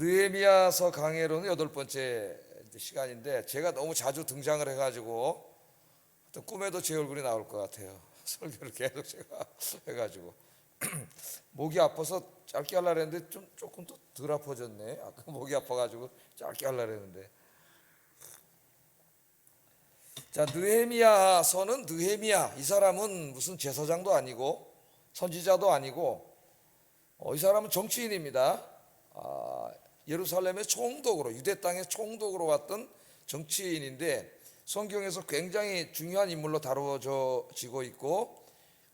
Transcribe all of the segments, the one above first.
느헤미야서 강해로는 8번째 시간인데, 제가 너무 자주 등장을 해가지고 어떤 꿈에도 제 얼굴이 나올 것 같아요. 설교를 계속 제가 해가지고 목이 아파서 짧게 하려고 했는데 조금 또 덜 아파졌네. 아까 목이 아파가지고 짧게 하려고 했는데, 자, 느헤미야서는 느헤미야, 이 사람은 무슨 제사장도 아니고 선지자도 아니고, 이 사람은 정치인입니다. 예루살렘의 총독으로, 유대 땅의 총독으로 왔던 정치인인데, 성경에서 굉장히 중요한 인물로 다루어지고 있고,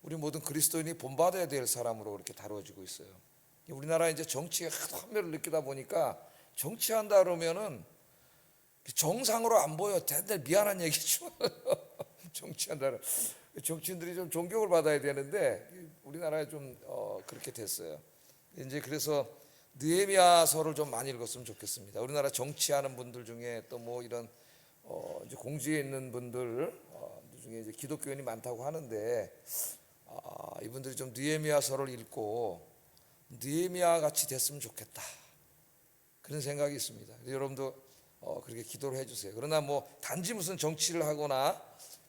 우리 모든 그리스도인이 본받아야 될 사람으로 이렇게 다루어지고 있어요. 우리나라 이제 정치에 하도 환멸을 느끼다 보니까, 정치한다 그러면은 정상으로 안 보여. 대단히 미안한 얘기죠. 정치한다, 정치인들이 좀 존경을 받아야 되는데 우리나라에 좀 그렇게 됐어요. 이제 그래서 느헤미야서를 좀 많이 읽었으면 좋겠습니다. 우리나라 정치하는 분들 중에 또 뭐 이런 이제 공주에 있는 분들 중에 이제 기독교인이 많다고 하는데, 이분들이 좀 느헤미야서를 읽고 느헤미야 같이 됐으면 좋겠다, 그런 생각이 있습니다. 여러분도 그렇게 기도를 해주세요. 그러나 뭐 단지 무슨 정치를 하거나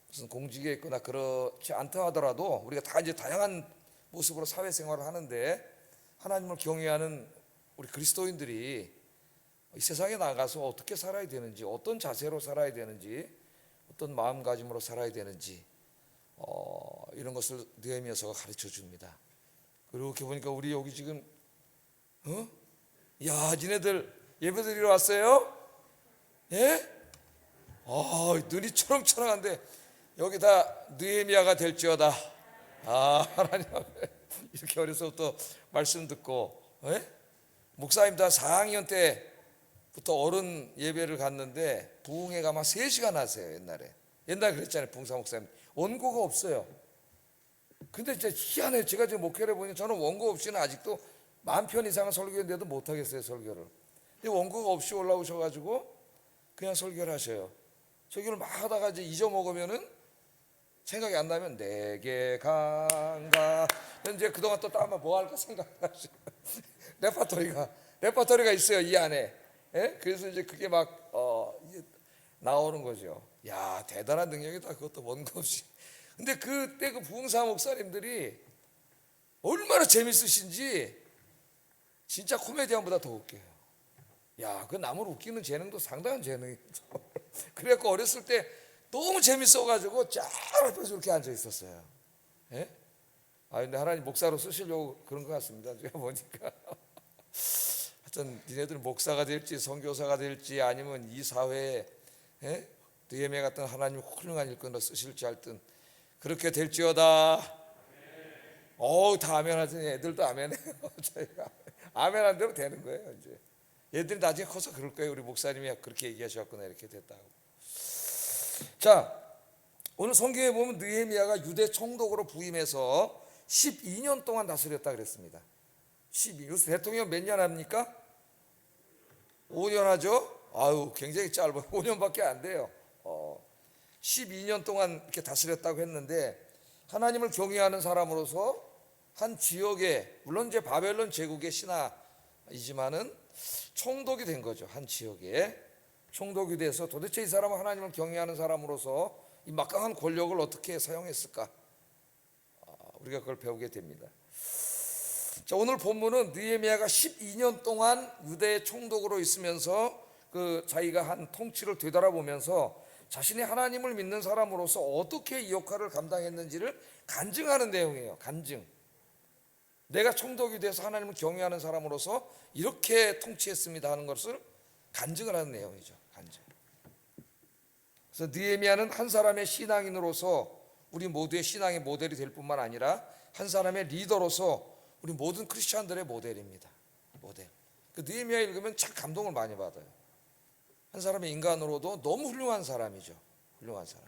무슨 공직에 있거나 그렇지 않다 하더라도, 우리가 다 이제 다양한 모습으로 사회생활을 하는데, 하나님을 경외하는 우리 그리스도인들이 이 세상에 나가서 어떻게 살아야 되는지, 어떤 자세로 살아야 되는지, 어떤 마음가짐으로 살아야 되는지, 이런 것을 느헤미야서가 가르쳐 줍니다. 그리고 이렇게 보니까 우리 여기 지금 야, 니네들 예배 드리러 왔어요? 예? 눈이 초롱초롱한데 여기 다 느헤미야가 될지어다. 하나님 앞에 이렇게 어려서부터 말씀 듣고, 목사님 다 4학년 때부터 어른 예배를 갔는데 부흥회가 막 3시간 하세요. 옛날에 그랬잖아요. 부흥사 목사님 원고가 없어요. 근데 진짜 희한해요. 제가 지금 목회를 보니 저는 원고 없이는 아직도 10,000편 이상을 설교했는데도 못하겠어요, 설교를. 근데 원고가 없이 올라오셔가지고 그냥 설교를 하셔요. 설교를 막 하다가 이제 잊어먹으면은, 생각이 안 나면 내게 강가, 이제 그동안 또 다음에 뭐 할까 생각하시고 레퍼토리가 있어요, 이 안에. 그래서 이제 그게 막 이제 나오는 거죠. 야, 대단한 능력이다, 그것도 원고 없이. 근데 그때 그 부흥사 목사님들이 얼마나 재밌으신지, 진짜 코미디언보다 더 웃겨요. 야, 그 남을 웃기는 재능도 상당한 재능이죠. 그래갖고 어렸을 때 너무 재밌어가지고 쫙 앞에서 이렇게 앉아 있었어요. 근데 하나님 목사로 쓰시려고 그런 것 같습니다. 제가 보니까. 하여튼 니네들 목사가 될지 선교사가 될지, 아니면 이 사회에 느헤미야 같은 하나님 훌륭한 일꾼으로 쓰실지, 하여튼 그렇게 될지어다. 다 아멘 하더니 애들도 아멘해요. 저희가 아멘 한 대로 되는 거예요. 이제 얘들이 나중에 커서 그럴 거예요. 우리 목사님이 그렇게 얘기하셨구나, 이렇게 됐다고. 자, 오늘 성경에 보면 느헤미야가 유대 총독으로 부임해서 12년 동안 다스렸다 그랬습니다. 요새 대통령 몇 년 합니까? 5년 하죠? 굉장히 짧아요. 5년밖에 안 돼요. 12년 동안 이렇게 다스렸다고 했는데, 하나님을 경외하는 사람으로서 한 지역에, 물론 이제 바벨론 제국의 신하이지만은 총독이 된 거죠. 한 지역에 총독이 돼서 도대체 이 사람은 하나님을 경외하는 사람으로서 이 막강한 권력을 어떻게 사용했을까? 우리가 그걸 배우게 됩니다. 자, 오늘 본문은 느헤미야가 12년 동안 유대 총독으로 있으면서 자기가 한 통치를 되돌아보면서 자신이 하나님을 믿는 사람으로서 어떻게 이 역할을 감당했는지를 간증하는 내용이에요. 간증. 내가 총독이 돼서 하나님을 경외하는 사람으로서 이렇게 통치했습니다 하는 것을 간증을 하는 내용이죠. 간증. 그래서 느헤미야는 한 사람의 신앙인으로서 우리 모두의 신앙의 모델이 될 뿐만 아니라 한 사람의 리더로서 우리 모든 크리스찬들의 모델입니다. 모델. 느헤미야 읽으면 참 감동을 많이 받아요. 한 사람의 인간으로도 너무 훌륭한 사람이죠. 훌륭한 사람.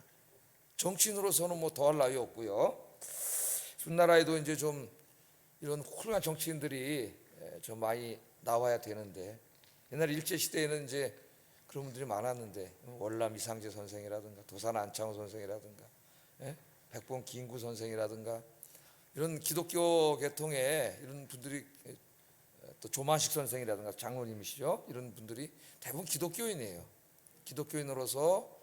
정치인으로서는 뭐 더할 나위 없고요. 우리나라에도 이제 좀 이런 훌륭한 정치인들이 좀 많이 나와야 되는데, 옛날 일제시대에는 이제 그런 분들이 많았는데, 월남 이상재 선생이라든가 도산 안창호 선생이라든가 백범 김구 선생이라든가, 이런 기독교 계통의 이런 분들이 또 조만식 선생이라든가 장로님이시죠. 이런 분들이 대부분 기독교인이에요. 기독교인으로서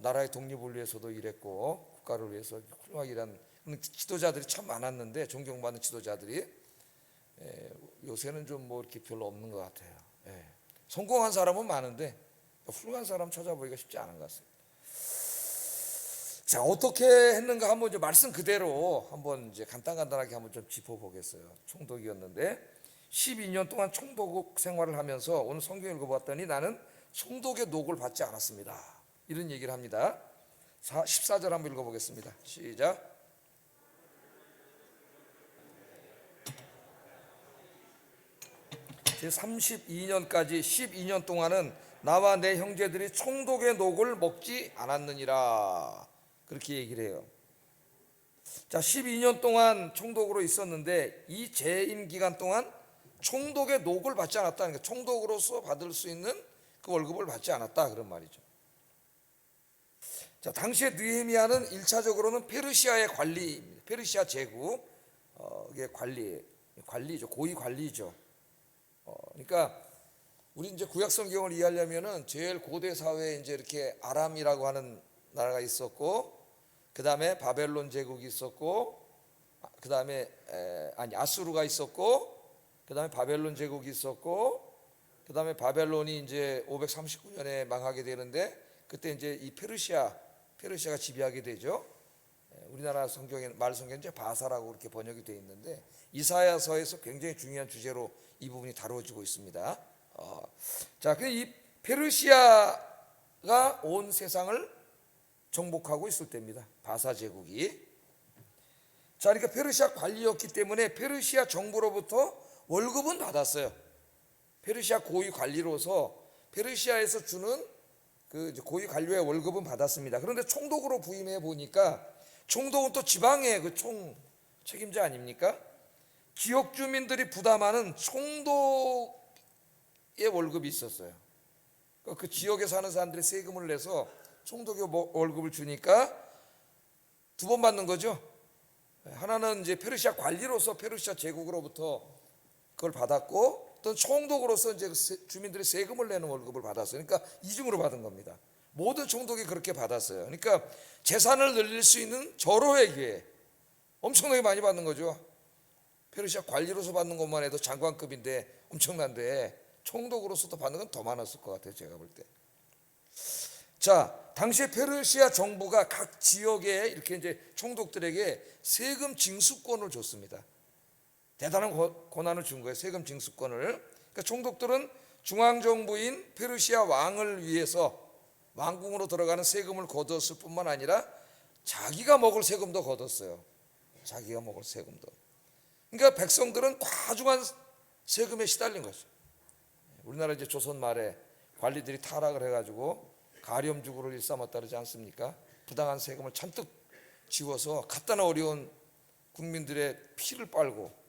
나라의 독립을 위해서도 일했고 국가를 위해서 훌륭하게 일한 지도자들이 참 많았는데, 존경받는 지도자들이 요새는 좀 뭐 이렇게 별로 없는 것 같아요. 성공한 사람은 많은데 훌륭한 사람 찾아보기가 쉽지 않은 것 같습니다. 자, 어떻게 했는가 한번 이제 말씀 그대로 한번 이제 간단하게 한번 좀 짚어보겠어요. 총독이었는데 12년 동안 총독 생활을 하면서 오늘 성경 읽어봤더니 나는 총독의 녹을 받지 않았습니다. 이런 얘기를 합니다. 14절 한번 읽어보겠습니다. 시작. 제 32년까지 12년 동안은 나와 내 형제들이 총독의 녹을 먹지 않았느니라. 그렇게 얘기를 해요. 자, 12년 동안 총독으로 있었는데 이 재임 기간 동안 총독의 녹을 받지 않았다는 게, 총독으로서 받을 수 있는 그 월급을 받지 않았다, 그런 말이죠. 자, 당시에 느헤미야는 1차적으로는 페르시아의 관리, 페르시아 제국 이게 관리죠, 고위 관리죠. 그러니까 우리 이제 구약 성경을 이해하려면은 제일 고대 사회에 이제 이렇게 아람이라고 하는 나라가 있었고, 그 다음에 바벨론 제국이 있었고, 그 다음에 아수르가 있었고, 그 다음에 바벨론 제국이 있었고, 그 다음에 바벨론이 이제 539년에 망하게 되는데 그때 이제 이 페르시아가 지배하게 되죠. 우리나라 성경에 말 성경에 이제 바사라고 그렇게 번역이 되어 있는데 이사야서에서 굉장히 중요한 주제로 이 부분이 다루어지고 있습니다. 자, 그 이 페르시아가 온 세상을 정복하고 있을 때입니다. 바사 제국이. 자, 그러니까 페르시아 관리였기 때문에 페르시아 정부로부터 월급은 받았어요. 페르시아 고위 관리로서 페르시아에서 주는 그 고위 관료의 월급은 받았습니다. 그런데 총독으로 부임해 보니까 총독은 또 지방의 그 총 책임자 아닙니까? 지역 주민들이 부담하는 총독의 월급이 있었어요. 그 지역에 사는 사람들이 세금을 내서 총독의 월급을 주니까 두 번 받는 거죠. 하나는 이제 페르시아 관리로서 페르시아 제국으로부터 그걸 받았고, 또 총독으로서 이제 주민들이 세금을 내는 월급을 받았어요. 그러니까 이중으로 받은 겁니다. 모든 총독이 그렇게 받았어요. 그러니까 재산을 늘릴 수 있는 절호의 기회, 엄청나게 많이 받는 거죠. 페르시아 관리로서 받는 것만 해도 장관급인데 엄청난데 총독으로서도 받는 건 더 많았을 것 같아요, 제가 볼 때. 자, 당시에 페르시아 정부가 각 지역에 이렇게 이제 총독들에게 세금 징수권을 줬습니다. 대단한 권한을 준 거예요, 세금 징수권을. 그러니까 총독들은 중앙정부인 페르시아 왕을 위해서 왕궁으로 들어가는 세금을 거뒀을 뿐만 아니라 자기가 먹을 세금도 거뒀어요. 자기가 먹을 세금도. 그러니까 백성들은 과중한 세금에 시달린 거죠. 우리나라 이제 조선 말에 관리들이 타락을 해가지고 가렴주구를 일삼았다 그러지 않습니까? 부당한 세금을 잔뜩 지워서 갖다나 어려운 국민들의 피를 빨고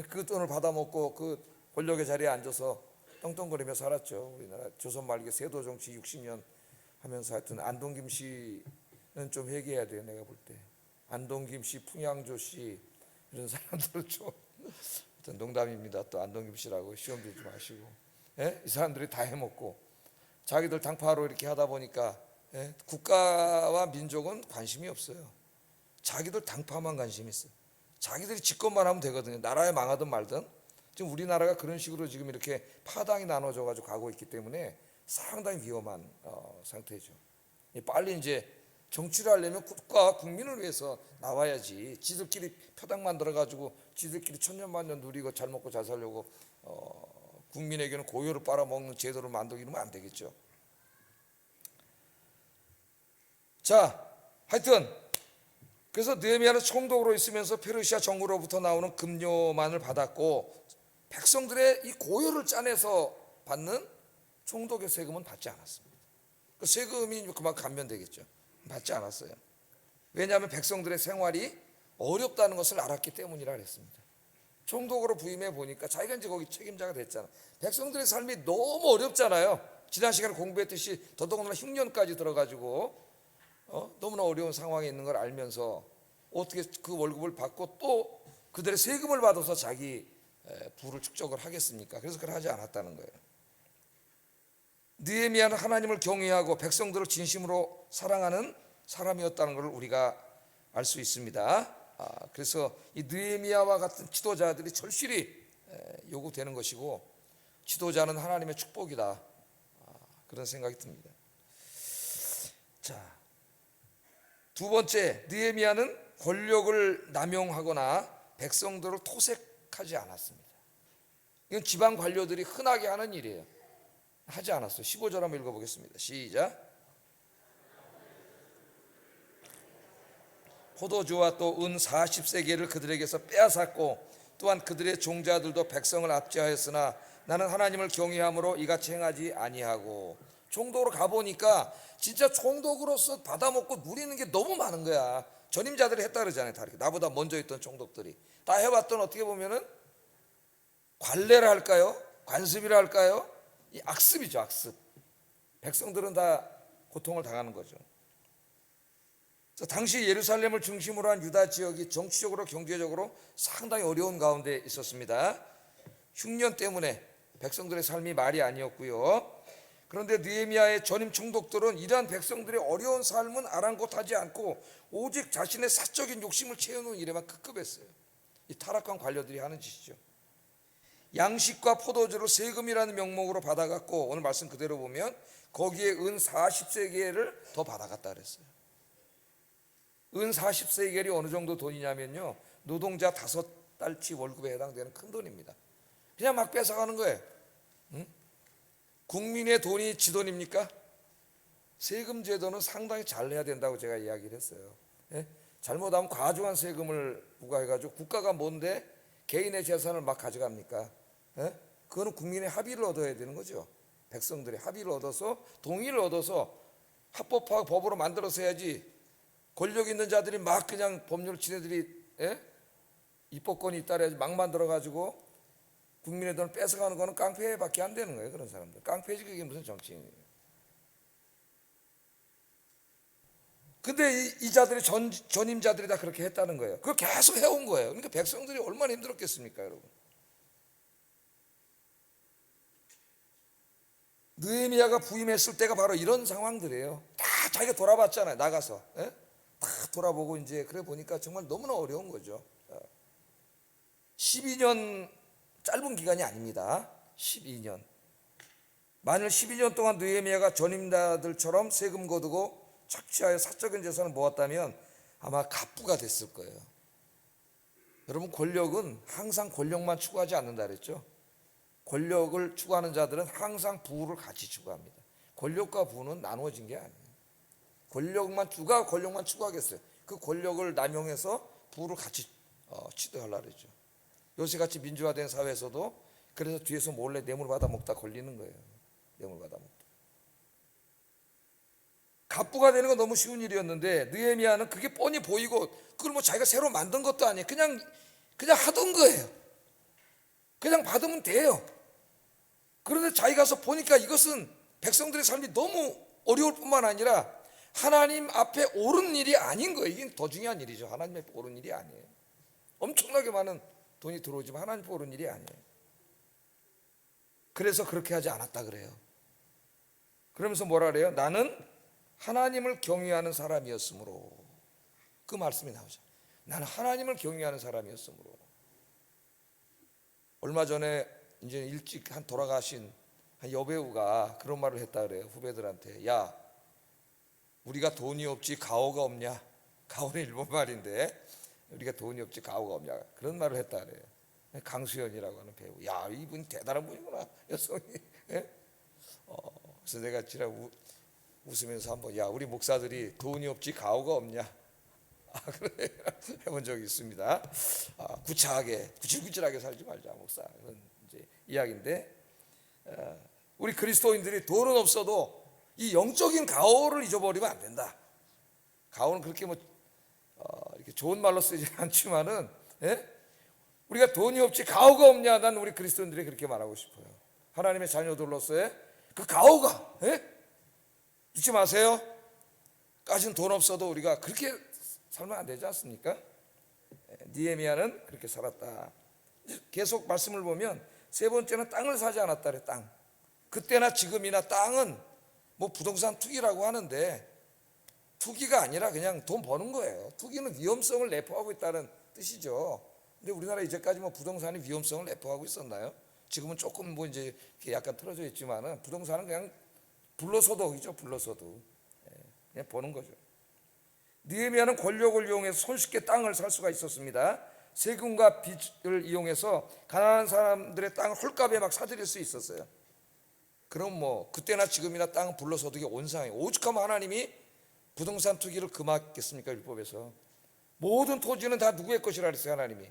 그 돈을 받아먹고 그 권력의 자리에 앉아서 떵떵거리며 살았죠. 우리나라 조선 말기 세도 정치 60년 하면서 하여튼 안동김 씨는 좀 회개해야 돼요, 내가 볼 때. 안동김 씨, 풍양조 씨 이런 사람들은 좀 농담입니다. 또 안동김 씨라고 시험 들지 마시고. 이 사람들이 다 해먹고 자기들 당파로 이렇게 하다 보니까 국가와 민족은 관심이 없어요. 자기들 당파만 관심이 있어요. 자기들이 집권만 하면 되거든요. 나라에 망하든 말든. 지금 우리나라가 그런 식으로 지금 이렇게 파당이 나눠져 가지고 가고 있기 때문에 상당히 위험한 상태죠. 빨리 이제 정치를 하려면 국가와 국민을 위해서 나와야지. 지들끼리 표당 만들어 가지고 지들끼리 천년만년 누리고 잘 먹고 잘 살려고 국민에게는 고요를 빨아먹는 제도를 만들고 이러면 안 되겠죠. 자, 하여튼 그래서 느헤미야는 총독으로 있으면서 페르시아 정부로부터 나오는 급료만을 받았고 백성들의 이 고요를 짜내서 받는 총독의 세금은 받지 않았습니다. 그 세금이 그만 감면되겠죠. 받지 않았어요. 왜냐하면 백성들의 생활이 어렵다는 것을 알았기 때문이라 그랬습니다. 총독으로 부임해 보니까 자기가 이제 거기 책임자가 됐잖아. 백성들의 삶이 너무 어렵잖아요. 지난 시간에 공부했듯이 더더군다나 흉년까지 들어가지고 너무나 어려운 상황에 있는 걸 알면서 어떻게 그 월급을 받고 또 그들의 세금을 받아서 자기 부를 축적을 하겠습니까? 그래서 그걸 하지 않았다는 거예요. 느헤미야는 하나님을 경외하고 백성들을 진심으로 사랑하는 사람이었다는 것을 우리가 알 수 있습니다. 그래서 이 느헤미야와 같은 지도자들이 절실히 요구되는 것이고, 지도자는 하나님의 축복이다, 그런 생각이 듭니다. 자, 두 번째, 느헤미야는 권력을 남용하거나 백성들을 토색하지 않았습니다. 이건 지방 관료들이 흔하게 하는 일이에요. 하지 않았어요. 15절 한번 읽어보겠습니다. 시작. 포도주와 또 은 40세겔을 그들에게서 빼앗았고 또한 그들의 종자들도 백성을 압제하였으나 나는 하나님을 경외함으로 이같이 행하지 아니하고. 총독으로 가보니까 진짜 총독으로서 받아먹고 누리는 게 너무 많은 거야. 전임자들이 했다 그러잖아요. 다 이렇게 나보다 먼저 있던 총독들이 다 해봤던, 어떻게 보면은 관례라 할까요? 관습이라 할까요? 이 악습이죠, 악습. 백성들은 다 고통을 당하는 거죠. 당시 예루살렘을 중심으로 한 유다 지역이 정치적으로 경제적으로 상당히 어려운 가운데 있었습니다. 흉년 때문에 백성들의 삶이 말이 아니었고요. 그런데 느헤미야의 전임 총독들은 이러한 백성들의 어려운 삶은 아랑곳하지 않고 오직 자신의 사적인 욕심을 채우는 일에만 급급했어요. 이 타락한 관료들이 하는 짓이죠. 양식과 포도주를 세금이라는 명목으로 받아갔고, 오늘 말씀 그대로 보면 거기에 은 40세겔을 더 받아갔다 그랬어요. 은 40세겔이 어느 정도 돈이냐면요, 노동자 5달치 월급에 해당되는 큰 돈입니다. 그냥 막 뺏어가는 거예요. 국민의 돈이 지 돈입니까? 세금 제도는 상당히 잘 내야 된다고 제가 이야기를 했어요. 잘못하면 과중한 세금을 부과해가지고 국가가 뭔데 개인의 재산을 막 가져갑니까? 그거는 국민의 합의를 얻어야 되는 거죠. 백성들의 합의를 얻어서, 동의를 얻어서 합법화하고 법으로 만들어서 해야지. 권력 있는 자들이 막 그냥 법률 지네들이 입법권이 있다 그래야지 막 만들어가지고 국민의 돈을 뺏어가는 거는 깡패밖에 안 되는 거예요. 그런 사람들 깡패지, 그게 무슨 정치인이에요. 근데 이 자들이 전임자들이 다 그렇게 했다는 거예요. 그걸 계속 해온 거예요. 그러니까 백성들이 얼마나 힘들었겠습니까, 여러분. 느헤미야가 부임했을 때가 바로 이런 상황들이에요. 다 자기가 돌아봤잖아요. 나가서 다 돌아보고 이제 그래 보니까 정말 너무나 어려운 거죠. 12년 짧은 기간이 아닙니다. 12년. 만일 12년 동안 느헤미야가 전임자들처럼 세금 거두고 착취하여 사적인 재산을 모았다면 아마 갑부가 됐을 거예요. 여러분, 권력은 항상 권력만 추구하지 않는다 그랬죠. 권력을 추구하는 자들은 항상 부를 같이 추구합니다. 권력과 부는 나누어진 게 아니에요. 권력만 추구하겠어요. 그 권력을 남용해서 부를 같이 취득하려고 그랬죠. 요새같이 민주화된 사회에서도 그래서 뒤에서 몰래 뇌물 받아 먹다 걸리는 거예요. 뇌물 받아 먹다. 갑부가 되는 건 너무 쉬운 일이었는데 느헤미야는 그게 뻔히 보이고, 그걸 뭐 자기가 새로 만든 것도 아니에요. 그냥 하던 거예요. 그냥 받으면 돼요. 그런데 자기 가서 보니까 이것은 백성들의 삶이 너무 어려울 뿐만 아니라 하나님 앞에 옳은 일이 아닌 거예요. 이게 더 중요한 일이죠. 하나님 앞에 옳은 일이 아니에요. 엄청나게 많은 돈이 들어오지만 하나님 앞에 옳은 일이 아니에요. 그래서 그렇게 하지 않았다 그래요. 그러면서 뭐라 그래요? 나는 하나님을 경외하는 사람이었으므로. 그 말씀이 나오죠. 나는 하나님을 경외하는 사람이었으므로. 얼마 전에 이제 일찍 돌아가신 한 여배우가 그런 말을 했다 그래요. 후배들한테. 야, 우리가 돈이 없지 가오가 없냐? 가오는 일본 말인데 우리가 돈이 없지 가오가 없냐? 그런 말을 했다 그래요. 강수연이라고 하는 배우. 야, 이분 대단한 분이구나, 여성이. 그래서 내가 지금 웃으면서 한번, 야, 우리 목사들이 돈이 없지 가오가 없냐? 그래 해본 적이 있습니다. 구차하게 구질구질하게 살지 말자, 목사. 그런 이제 이야기인데, 우리 그리스도인들이 돈은 없어도 이 영적인 가오를 잊어버리면 안 된다. 가오는 그렇게 이렇게 좋은 말로 쓰지 않지만은, 우리가 돈이 없지 가오가 없냐? 난 우리 그리스도인들이 그렇게 말하고 싶어요. 하나님의 자녀들로서의 그 가오가, 잊지 마세요. 까진 돈 없어도 우리가 그렇게 살면 안 되지 않습니까? 느헤미야는 그렇게 살았다. 계속 말씀을 보면 세 번째는 땅을 사지 않았다 그래. 땅. 그때나 지금이나 땅은 뭐 부동산 투기라고 하는데 투기가 아니라 그냥 돈 버는 거예요. 투기는 위험성을 내포하고 있다는 뜻이죠. 근데 우리나라 이제까지 뭐 부동산이 위험성을 내포하고 있었나요? 지금은 조금 뭐 이제 약간 틀어져 있지만은 부동산은 그냥 불로소득이죠. 불로소득. 그냥 버는 거죠. 느헤미야는 권력을 이용해서 손쉽게 땅을 살 수가 있었습니다. 세금과 빚을 이용해서 가난한 사람들의 땅을 헐값에 막 사들일 수 있었어요. 그럼 뭐 그때나 지금이나 땅은 불로소득의 온상이에요. 오죽하면 하나님이 부동산 투기를 금하겠습니까? 율법에서. 모든 토지는 다 누구의 것이라 그랬어요. 하나님이.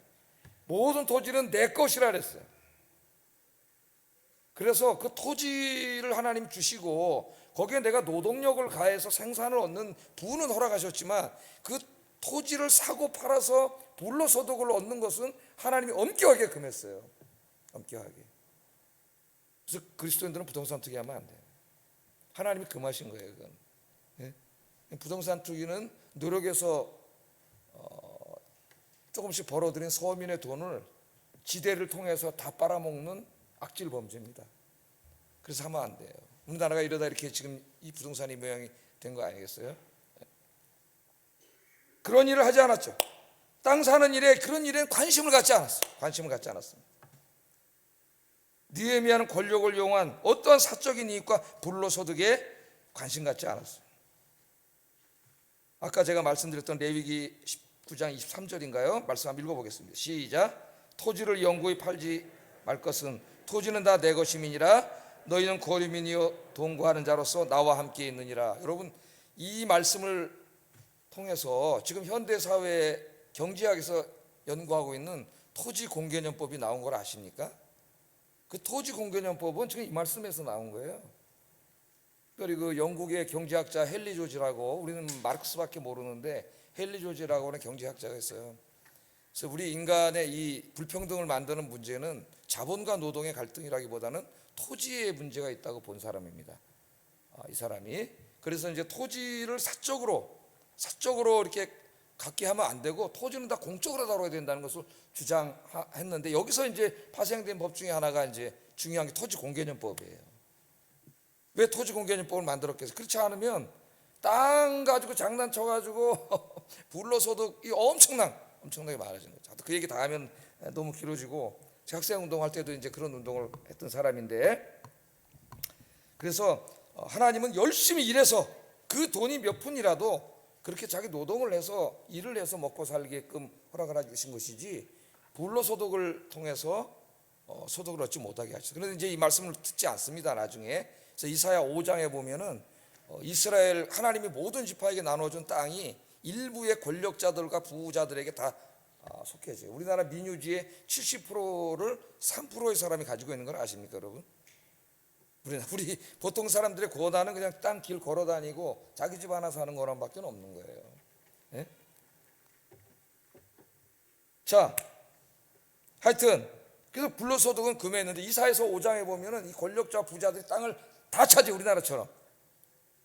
모든 토지는 내 것이라 그랬어요. 그래서 그 토지를 하나님 주시고 거기에 내가 노동력을 가해서 생산을 얻는 부는 허락하셨지만 그 토지를 사고 팔아서 불로소득을 얻는 것은 하나님이 엄격하게 금했어요. 엄격하게. 그래서 그리스도인들은 부동산 투기하면 안 돼요. 하나님이 금하신 거예요. 그건. 예? 부동산 투기는 노력해서 조금씩 벌어들인 서민의 돈을 지대를 통해서 다 빨아먹는 악질 범죄입니다. 그래서 하면 안 돼요. 우리나라가 이러다 이렇게 지금 이 부동산이 모양이 된 거 아니겠어요? 그런 일을 하지 않았죠. 땅 사는 일에 그런 일에는 관심을 갖지 않았어요. 관심을 갖지 않았습니다. 느헤미야는 권력을 이용한 어떠한 사적인 이익과 불로소득에 관심 갖지 않았어요. 아까 제가 말씀드렸던 레위기 19장 23절인가요? 말씀 한번 읽어보겠습니다. 시작. 토지를 영구히 팔지 말 것은 토지는 다 내 것임이니라. 너희는 거류민이요 동거하는 자로서 나와 함께 있느니라. 여러분, 이 말씀을 통해서 지금 현대사회 경제학에서 연구하고 있는 토지공개념법이 나온 걸 아십니까? 그 토지공개념법은 지금 이 말씀에서 나온 거예요. 그리고 영국의 경제학자 헨리 조지라고, 우리는 마르크스밖에 모르는데 헨리 조지라고 하는 경제학자가 있어요. 그래서 우리 인간의 이 불평등을 만드는 문제는 자본과 노동의 갈등이라기보다는 토지의 문제가 있다고 본 사람입니다. 이 사람이. 그래서 이제 토지를 사적으로 이렇게 갖게 하면 안 되고 토지는 다 공적으로 다뤄야 된다는 것을 주장했는데, 여기서 이제 파생된 법 중에 하나가 이제 중요한 게 토지공개념법이에요. 왜 토지공개념법을 만들었겠어요? 그렇지 않으면 땅 가지고 장난쳐가지고 불로소득이 엄청나게 많아지는 거죠. 그 얘기 다 하면 너무 길어지고, 제가 학생 운동할 때도 이제 그런 운동을 했던 사람인데, 그래서 하나님은 열심히 일해서 그 돈이 몇 푼이라도 그렇게 자기 노동을 해서 일을 해서 먹고 살게끔 허락을 해주신 것이지 불로소득을 통해서 소득을 얻지 못하게 하시죠. 그런데 이제 이 말씀을 듣지 않습니다. 나중에. 그래서 이사야 5장에 보면은 이스라엘 하나님이 모든 지파에게 나눠준 땅이 일부의 권력자들과 부자들에게 다 속해져요. 우리나라 민유지의 70%를 3%의 사람이 가지고 있는 걸 아십니까, 여러분? 우리 보통 사람들의 고난은 그냥 땅 길 걸어 다니고 자기 집 하나 사는 거랑밖에 없는 거예요. 예? 자, 하여튼 그래서 불로소득은 금했는데 이사야서 5장에 보면은 이 권력자 부자들이 땅을 다 차지, 우리나라처럼.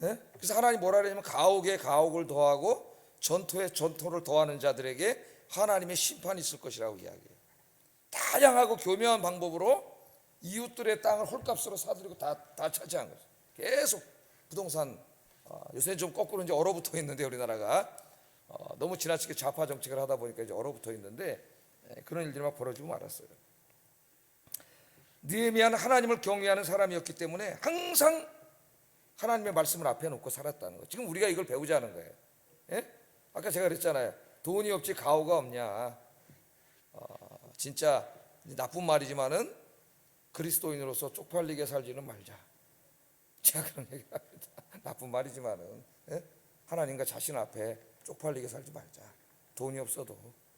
예? 그래서 하나님 뭐라 그러냐면 가옥에 가옥을 더하고 전토에 전토를 더하는 자들에게 하나님의 심판이 있을 것이라고 이야기해요. 다양하고 교묘한 방법으로 이웃들의 땅을 홀값으로 사들이고 다 차지한 거죠. 계속 부동산, 요새는 좀 거꾸로 이제 얼어붙어 있는데, 우리나라가 너무 지나치게 좌파 정책을 하다 보니까 이제 얼어붙어 있는데, 그런 일들이 막 벌어지고 말았어요. 느헤미야는 하나님을 경외하는 사람이었기 때문에 항상 하나님의 말씀을 앞에 놓고 살았다는 거예요. 지금 우리가 이걸 배우자는 거예요. 예? 아까 제가 그랬잖아요. 돈이 없지 가오가 없냐. 진짜 나쁜 말이지만은 그리스도인으로서 쪽팔리게 살지는 말자. 제가 그런 얘기합니다. 나쁜 말이지만은, 예? 하나님과 자신 앞에 쪽팔리게 살지 말자. 돈이 없어도,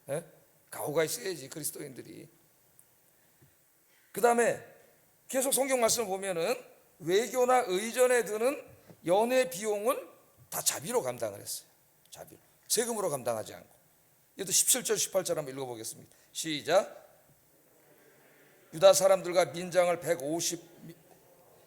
예? 가오가 있어야지, 그리스도인들이. 그 다음에 계속 성경 말씀을 보면은 외교나 의전에 드는 연회 비용은 다 자비로 감당을 했어요. 자비로. 세금으로 감당하지 않고. 이것도 17절 18절 한번 읽어보겠습니다. 시작. 유다 사람들과 민장을 150,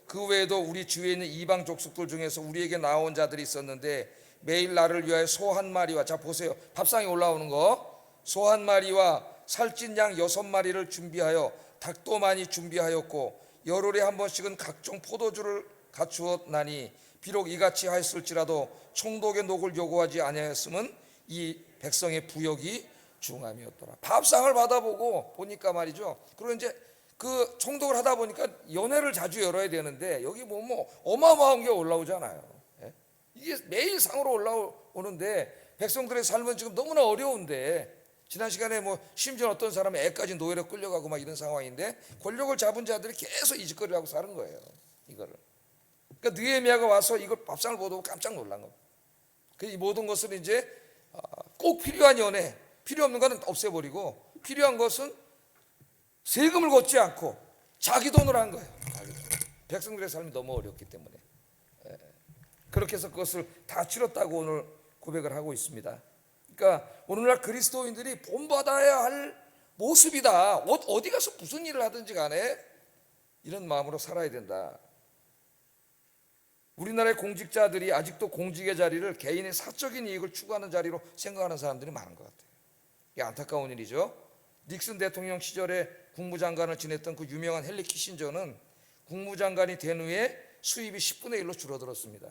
그 외에도 우리 주위에 있는 이방 족속들 중에서 우리에게 나온 자들이 있었는데 매일 나를 위하여 소 한 마리와, 자 보세요, 밥상에 올라오는 거, 소 한 마리와 살찐 양 6마리를 준비하여 닭도 많이 준비하였고 열흘에 한 번씩은 각종 포도주를 갖추었나니 비록 이같이 하였을지라도 총독의 녹을 요구하지 아니하였음은 이 백성의 부역이 중함이었더라. 밥상을 받아보고 보니까 말이죠. 그리고 이제 그 총독을 하다 보니까 연회를 자주 열어야 되는데 여기 뭐 어마어마한 게 올라오잖아요. 예? 이게 매일 상으로 올라오는데 백성들의 삶은 지금 너무나 어려운데 지난 시간에 뭐 심지어 어떤 사람은 애까지 노예로 끌려가고 막 이런 상황인데 권력을 잡은 자들이 계속 이 짓거리를 하고 사는 거예요. 이거를. 그러니까 느헤미야가 와서 이걸 밥상을 보고 깜짝 놀란 겁니다. 이 모든 것을 이제 꼭 필요한 연회, 필요 없는 것은 없애버리고 필요한 것은 세금을 걷지 않고 자기 돈으로 한 거예요. 백성들의 삶이 너무 어렵기 때문에 그렇게 해서 그것을 다 치렀다고 오늘 고백을 하고 있습니다. 그러니까 오늘날 그리스도인들이 본받아야 할 모습이다. 어디 가서 무슨 일을 하든지 간에 이런 마음으로 살아야 된다. 우리나라의 공직자들이 아직도 공직의 자리를 개인의 사적인 이익을 추구하는 자리로 생각하는 사람들이 많은 것 같아요. 이게 안타까운 일이죠. 닉슨 대통령 시절에 국무장관을 지냈던 그 유명한 헨리 키신저는 국무장관이 된 후에 수입이 10분의 1로 줄어들었습니다.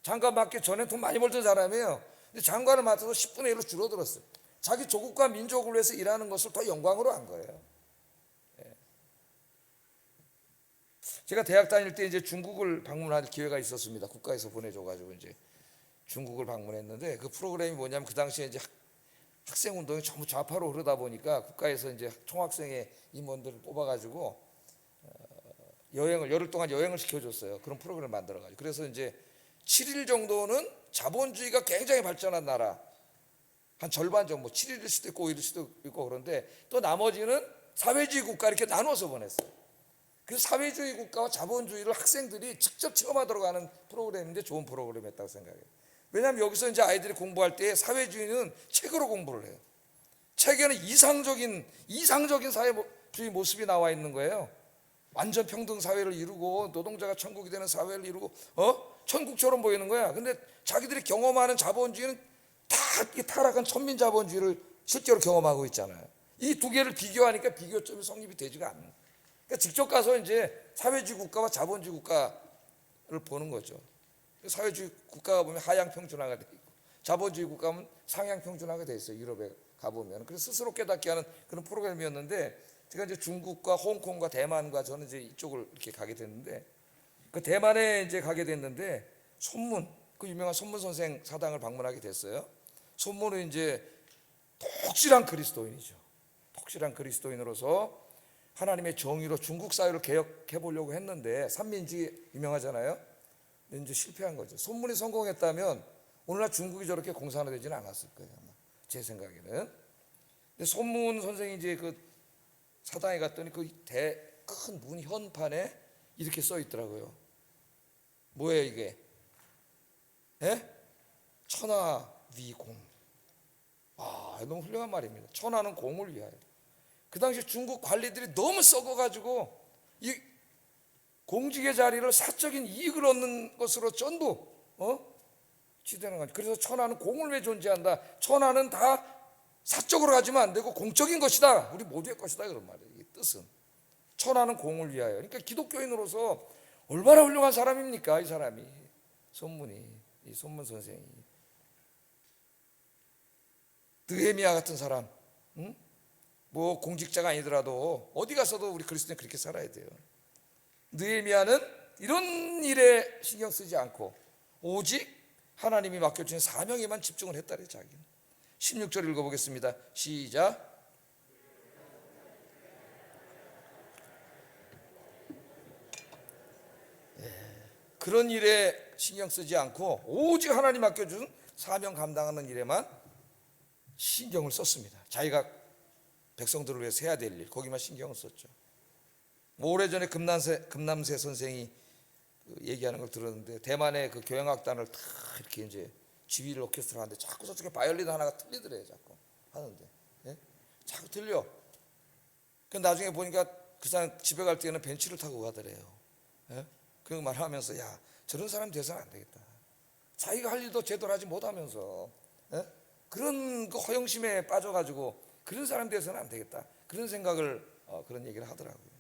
장관 맡기 전에 돈 많이 벌던 사람이에요. 근데 장관을 맡아서 10분의 1로 줄어들었어요. 자기 조국과 민족을 위해서 일하는 것을 더 영광으로 한 거예요. 제가 대학 다닐 때 이제 중국을 방문할 기회가 있었습니다. 국가에서 보내줘가지고 이제 중국을 방문했는데 그 프로그램이 뭐냐면 그 당시에 이제 학생 운동이 전부 좌파로 흐르다 보니까 국가에서 이제 총학생의 임원들을 뽑아가지고 열흘 동안 여행을 시켜줬어요. 그런 프로그램을 만들어가지고. 그래서 이제 7일 정도는 자본주의가 굉장히 발전한 나라, 한 절반 정도, 7일일 수도 있고 5일일 수도 있고 그런데 또 나머지는 사회주의 국가 이렇게 나눠서 보냈어요. 그래서 사회주의 국가와 자본주의를 학생들이 직접 체험하도록 하는 프로그램인데 좋은 프로그램이었다고 생각해요. 왜냐하면 여기서 이제 아이들이 공부할 때 사회주의는 책으로 공부를 해요. 책에는 이상적인 사회주의 모습이 나와 있는 거예요. 완전 평등 사회를 이루고 노동자가 천국이 되는 사회를 이루고 천국처럼 보이는 거야. 근데 자기들이 경험하는 자본주의는 다 타락한 천민 자본주의를 실제로 경험하고 있잖아요. 이 두 개를 비교하니까 비교점이 성립이 되지가 않는 거예요. 그러니까 직접 가서 이제 사회주의 국가와 자본주의 국가를 보는 거죠. 사회주의 국가가 보면 하향 평준화가 돼 있고 자본주의 국가는 상향 평준화가 돼 있어요. 유럽에 가보면. 그래서 스스로 깨닫게 하는 그런 프로그램이었는데 제가 이제 중국과 홍콩과 대만과 저는 이제 이쪽을 이렇게 가게 됐는데 그 대만에 이제 가게 됐는데 손문, 그 유명한 손문 선생 사당을 방문하게 됐어요. 손문은 이제 독실한 그리스도인이죠. 독실한 그리스도인으로서 하나님의 정의로 중국 사회를 개혁해 보려고 했는데 삼민주의 유명하잖아요. 근데 이제 실패한 거죠. 손문이 성공했다면 오늘날 중국이 저렇게 공산화되지는 않았을 거예요. 아마 제 생각에는. 근데 손문 선생이 이제 그 사당에 갔더니 그 큰 문 현판에 이렇게 써 있더라고요. 뭐예요 이게? 천하위공. 너무 훌륭한 말입니다. 천하는 공을 위하여. 그 당시 중국 관리들이 너무 썩어가지고 이 공직의 자리를 사적인 이익을 얻는 것으로 전부 지대는 거죠. 그래서 천하는 공을 위해 존재한다. 천하는 다 사적으로 가지면 안 되고 공적인 것이다. 우리 모두의 것이다 그런 말이에요. 이 뜻은 천하는 공을 위하여. 그러니까 기독교인으로서 얼마나 훌륭한 사람입니까? 이 사람이 이 손문 선생이 느헤미야 같은 사람, 뭐 공직자가 아니더라도 어디 가서도 우리 그리스도인 그렇게 살아야 돼요. 느헤미야는 이런 일에 신경 쓰지 않고 오직 하나님이 맡겨주신 사명에만 집중을 했다래 자기는. 16절 읽어보겠습니다. 시작. 그런 일에 신경 쓰지 않고 오직 하나님 맡겨준 사명 감당하는 일에만 신경을 썼습니다. 자기가 백성들을 위해서 해야 될 일, 거기만 신경을 썼죠. 오래전에 금남새 선생이 얘기하는 걸 들었는데 대만의 그 교향악단을 다 이렇게 이제 지휘를 오케스트라 하는데 자꾸 저쪽에 바이올린 하나가 틀리더래요. 자꾸 하는데 자꾸 틀려. 그 나중에 보니까 그 사람 집에 갈 때는 벤치를 타고 가더래요. 그 말하면서 야 저런 사람 돼서는 안 되겠다. 자기가 할 일도 제대로 하지 못하면서 그런 그 허영심에 빠져가지고 그런 사람 돼서는 안 되겠다. 그런 생각을 그런 얘기를 하더라고요.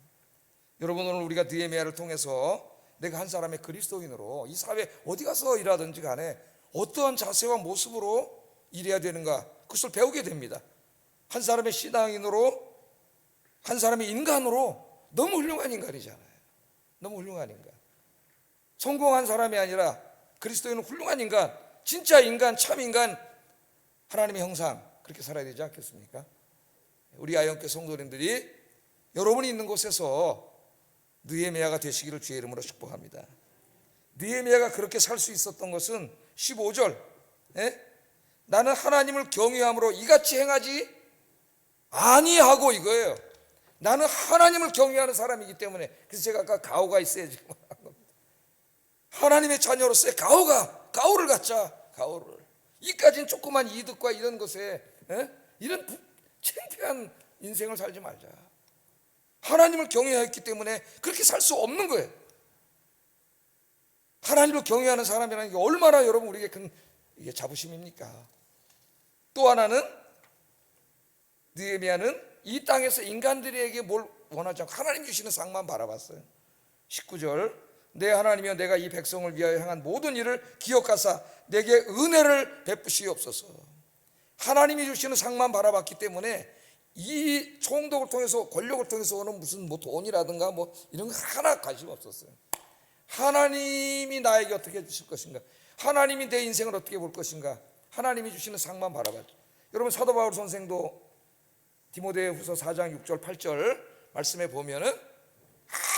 여러분, 오늘 우리가 느헤미야를 통해서 내가 한 사람의 그리스도인으로 이 사회 어디 가서 일하든지 간에 어떠한 자세와 모습으로 일해야 되는가, 그것을 배우게 됩니다. 한 사람의 신앙인으로, 한 사람의 인간으로 너무 훌륭한 인간이잖아요. 너무 훌륭한 인간. 성공한 사람이 아니라 그리스도인은 훌륭한 인간, 진짜 인간, 참 인간, 하나님의 형상, 그렇게 살아야 되지 않겠습니까? 우리 아영교 성도님들이 여러분이 있는 곳에서 느헤미야가 되시기를 주의 이름으로 축복합니다. 느헤미야가 그렇게 살 수 있었던 것은 15절, 나는 하나님을 경외함으로 이같이 행하지 아니하고, 이거예요. 나는 하나님을 경외하는 사람이기 때문에. 그래서 제가 아까 가오가 있어야지 말한 겁니다. 하나님의 자녀로서의 가오를 갖자. 가오를. 이까진 조그만 이득과 이런 것에 이런 창피한 인생을 살지 말자. 하나님을 경외했기 때문에 그렇게 살 수 없는 거예요. 하나님을 경외하는 사람이라는 게 얼마나 여러분 우리에게 큰 이게 자부심입니까? 또 하나는, 느헤미야는 이 땅에서 인간들에게 뭘 원하지 않고 하나님 주시는 상만 바라봤어요. 19절, 내 하나님이여 내가 이 백성을 위하여 행한 모든 일을 기억하사 내게 은혜를 베푸시옵소서. 하나님이 주시는 상만 바라봤기 때문에 이 총독을 통해서, 권력을 통해서 오는 무슨 돈이라든가 이런 거 하나 관심 없었어요. 하나님이 나에게 어떻게 해주실 것인가, 하나님이 내 인생을 어떻게 볼 것인가, 하나님이 주시는 상만 바라봤죠. 여러분, 사도 바울 선생도 디모데후서 4장 6절 8절 말씀에 보면은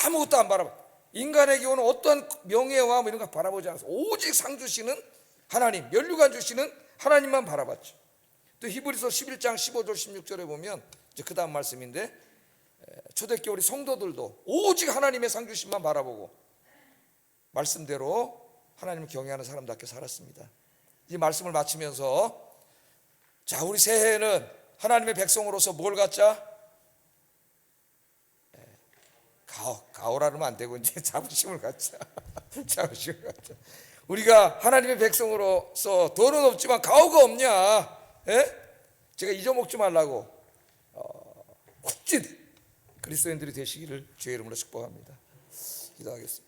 아무것도 안 바라봐. 인간에게 오는 어떤 명예와 이런 거 바라보지 않아서 오직 상 주시는 하나님, 면류관 주시는 하나님만 바라봤죠. 또 히브리서 11장 15절 16절에 보면 이제 그 다음 말씀인데, 초대교회 우리 성도들도 오직 하나님의 상 주심만 바라보고 말씀대로 하나님을 경외하는 사람답게 살았습니다. 이 말씀을 마치면서, 자, 우리 새해에는 하나님의 백성으로서 뭘 갖자? 가오라 그러면 안 되고 이제 자부심을 갖자. 자부심을 갖자. 우리가 하나님의 백성으로서 돈은 없지만 가오가 없냐? 제가 잊어먹지 말라고 굳이 그리스도인들이 되시기를 주의 이름으로 축복합니다. 기도하겠습니다.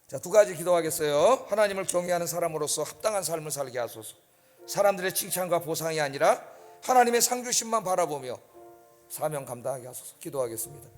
자, 두 가지 기도하겠어요. 하나님을 경외하는 사람으로서 합당한 삶을 살게 하소서. 사람들의 칭찬과 보상이 아니라 하나님의 상 주심만 바라보며 사명 감당하게 하소서. 기도하겠습니다.